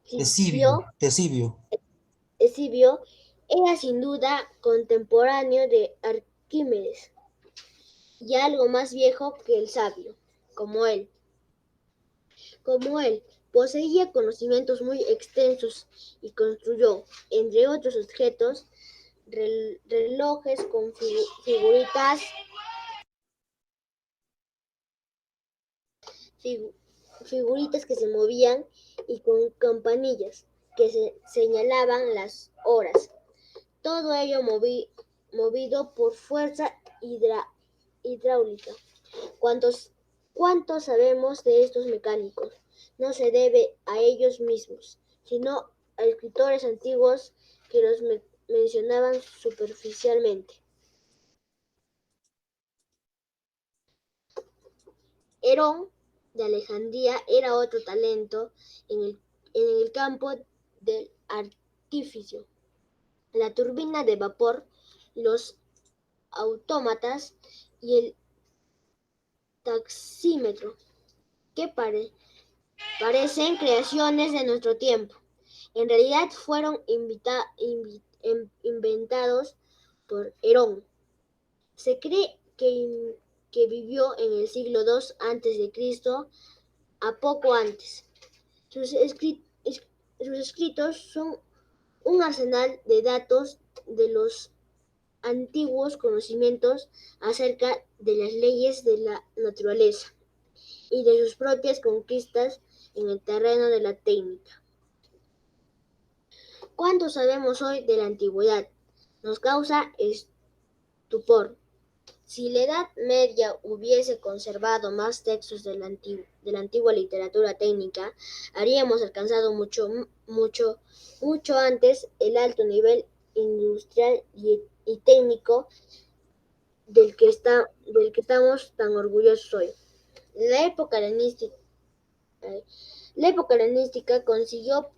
Tesibio. Escipio era sin duda contemporáneo de Arquímedes y algo más viejo que el sabio, como él. Poseía conocimientos muy extensos y construyó, entre otros objetos, relojes con figuritas que se movían y con campanillas que señalaban las horas. Todo ello movido por fuerza hidráulica. ¿Cuántos sabemos de estos mecánicos? No se debe a ellos mismos, sino a escritores antiguos que los mencionaban superficialmente. Herón de Alejandría era otro talento en el campo del artificio. La turbina de vapor, los autómatas y el taxímetro, que parecen creaciones de nuestro tiempo. En realidad fueron inventados por Herón. Se cree que vivió en el siglo II a.C., a poco antes. Sus escritos son un arsenal de datos de los antiguos conocimientos acerca de las leyes de la naturaleza y de sus propias conquistas en el terreno de la técnica. ¿Cuánto sabemos hoy de la antigüedad? Nos causa estupor. Si la Edad Media hubiese conservado más textos de la antigua literatura técnica, habríamos alcanzado mucho antes el alto nivel industrial y técnico del que estamos tan orgullosos hoy. La época helenística consiguió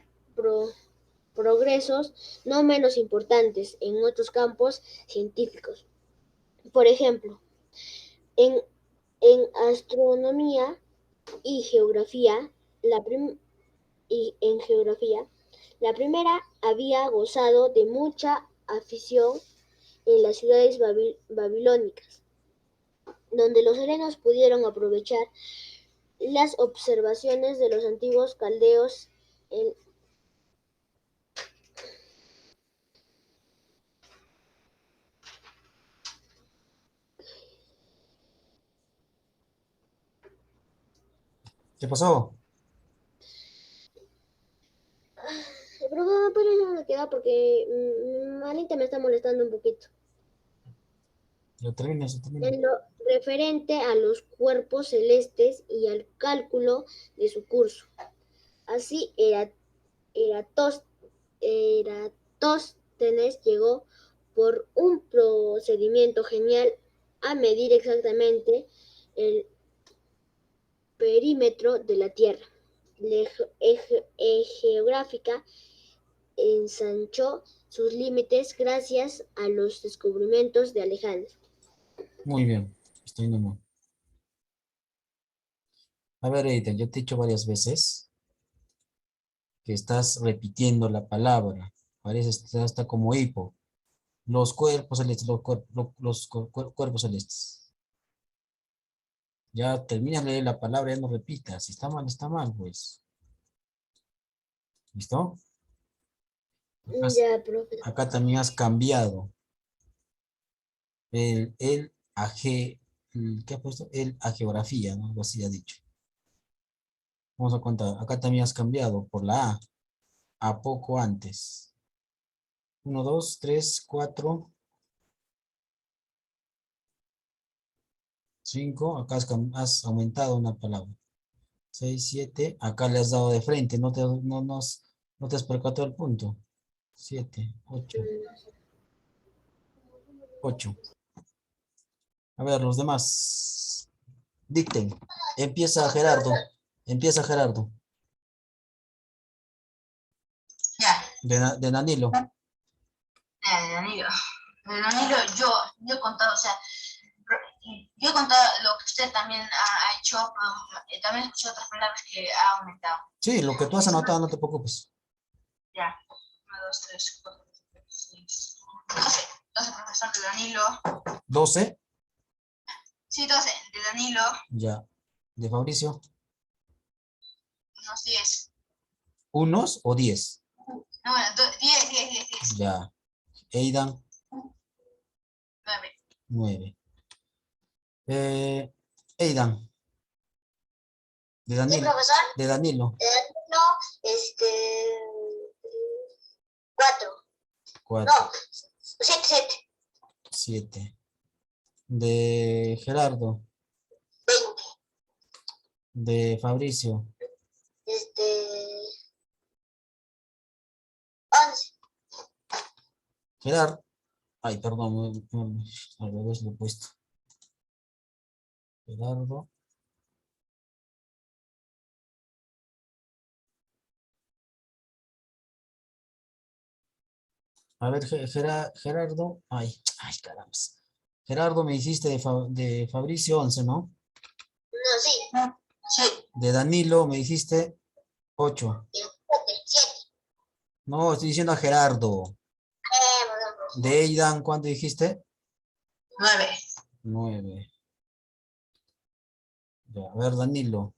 progresos no menos importantes en otros campos científicos. Por ejemplo, en astronomía y geografía, la primera había gozado de mucha afición en las ciudades babilónicas, donde los helenos pudieron aprovechar las observaciones de los antiguos caldeos en ¿Qué pasó? Pero no puedo quedar porque Anita me está molestando un poquito. Lo termina. En lo referente a los cuerpos celestes y al cálculo de su curso. Así Eratóstenes llegó por un procedimiento genial a medir exactamente el perímetro de la Tierra. La geográfica ensanchó sus límites gracias a los descubrimientos de Alejandro. Muy bien, estoy nomás. A ver, Edith, yo te he dicho varias veces que estás repitiendo la palabra. Parece que está como hipo. Los cuerpos celestes, cuerpos celestes. Ya termina de leer la palabra, ya no repitas. Si está mal, pues. ¿Listo? Ya, profe. Acá también has cambiado. El a ¿qué has puesto? El a geografía, ¿no? Algo así ha dicho. Vamos a contar. Acá también has cambiado por la a poco antes. 1, 2, 3, 4, 5. Acá has aumentado una palabra. 6, 7. Acá le has dado de frente. No te has percatado el punto. 7, 8. 8. A ver, los demás. Dicten. Empieza Gerardo. Empieza Gerardo. Ya, De Danilo. de Danilo. De Danilo, yo he contado, o sea, yo he contado lo que usted también ha hecho, pero también escuché otras palabras que ha aumentado. Sí, lo que tú has anotado, no te preocupes. Ya, 1, 2, 3, 4, 5, 6, 12. 12, profesor de Danilo. 12. Sí, 12, de Danilo, Ya. De Fabricio. unos 10. ¿Unos o 10? No, bueno, 10. Ya. Eidan. 9. 9. Eidan. De ¿Sí, Danilo. profesor? De Danilo. No, 4. 4. No, 7. 7. De Gerardo. 20. De Fabricio. 11. Gerardo. Ay, perdón. Al revés lo he puesto. Gerardo. A ver, Gerardo. Ay, caramba. Gerardo, me hiciste de Fabricio 11, ¿no? No, sí. Sí, De Danilo me dijiste 8. 7. No, estoy diciendo a Gerardo. De Eidan, ¿cuánto dijiste? 9. 9. Ya, a ver, Danilo.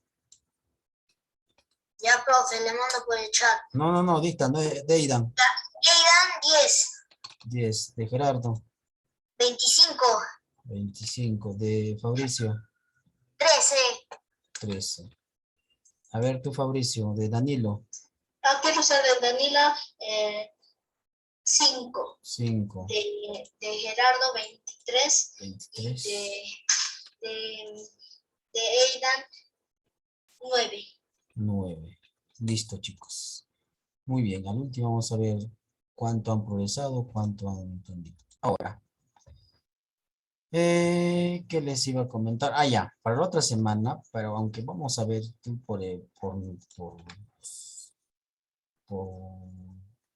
Ya, profe, le mando por el chat. No, dicta, no, de Eidan. Eidan, 10. 10. De Gerardo. 25. 25. De Fabricio. 13. 13. A ver, tú, Fabricio, de Danilo. Aquí profesor de Danilo, 5. 5. De Gerardo, 23. 23. De Eidan, 9. 9. Listo, chicos. Muy bien, al último vamos a ver cuánto han progresado, cuánto han entendido. Ahora, ¿qué les iba a comentar? Ah, ya, para la otra semana, pero aunque vamos a ver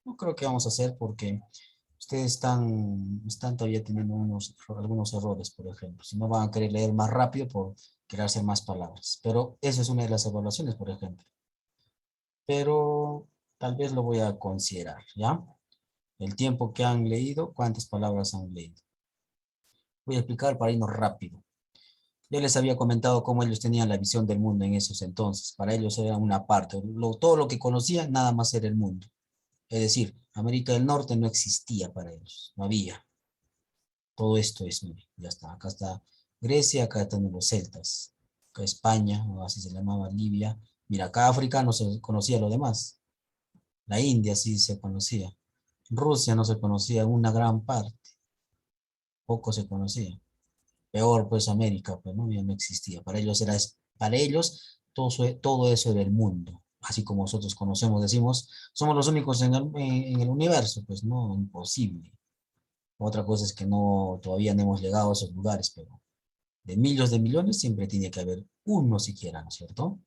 no creo que vamos a hacer porque ustedes están todavía teniendo algunos errores, por ejemplo. Si no van a querer leer más rápido por querer hacer más palabras. Pero eso es una de las evaluaciones, por ejemplo. Pero tal vez lo voy a considerar, ¿ya? El tiempo que han leído, cuántas palabras han leído. Voy a explicar para irnos rápido. Ya les había comentado cómo ellos tenían la visión del mundo en esos entonces. Para ellos era una parte. Todo lo que conocían nada más era el mundo. Es decir, América del Norte no existía para ellos. No había. Todo esto es, mire, ya está. Acá está Grecia, acá están los celtas. Acá España, o así se llamaba Libia. Mira, acá África no se conocía lo demás. La India sí se conocía. Rusia no se conocía una gran parte. Poco se conocía. Peor pues América, pues no, ya no existía. Para ellos todo eso era el mundo. Así como nosotros conocemos, decimos, somos los únicos en el universo, pues no, imposible. Otra cosa es que todavía no hemos llegado a esos lugares, pero de miles de millones siempre tiene que haber uno siquiera, ¿no es cierto?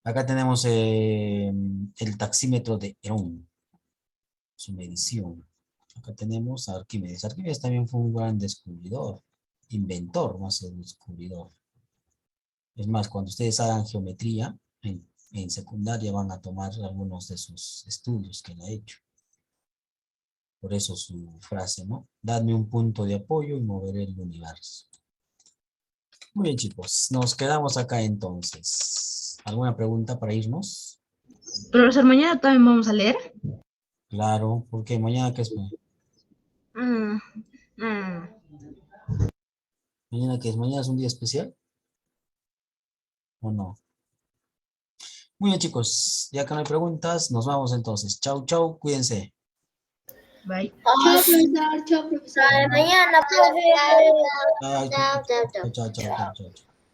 Acá tenemos el taxímetro de Herón, su medición. Acá tenemos a Arquímedes. Arquímedes también fue un gran descubridor, inventor, más que descubridor. Es más, cuando ustedes hagan geometría, en secundaria van a tomar algunos de sus estudios que él ha hecho. Por eso su frase, ¿no? Dadme un punto de apoyo y moveré el universo. Muy bien, chicos. Nos quedamos acá entonces. ¿Alguna pregunta para irnos? Profesor, mañana también vamos a leer. Claro, porque mañana qué es, pues? Mm, mm. ¿Mañana qué es? ¿Mañana es un día especial? ¿O no? Muy bien, chicos, ya que no hay preguntas, nos vamos entonces. Chau, chau, cuídense. Bye. Chao, profesor. Chao, profesor. Hasta mañana, profe. Chao, Chao, chao, chao. chao, chao, chao, chao, chao.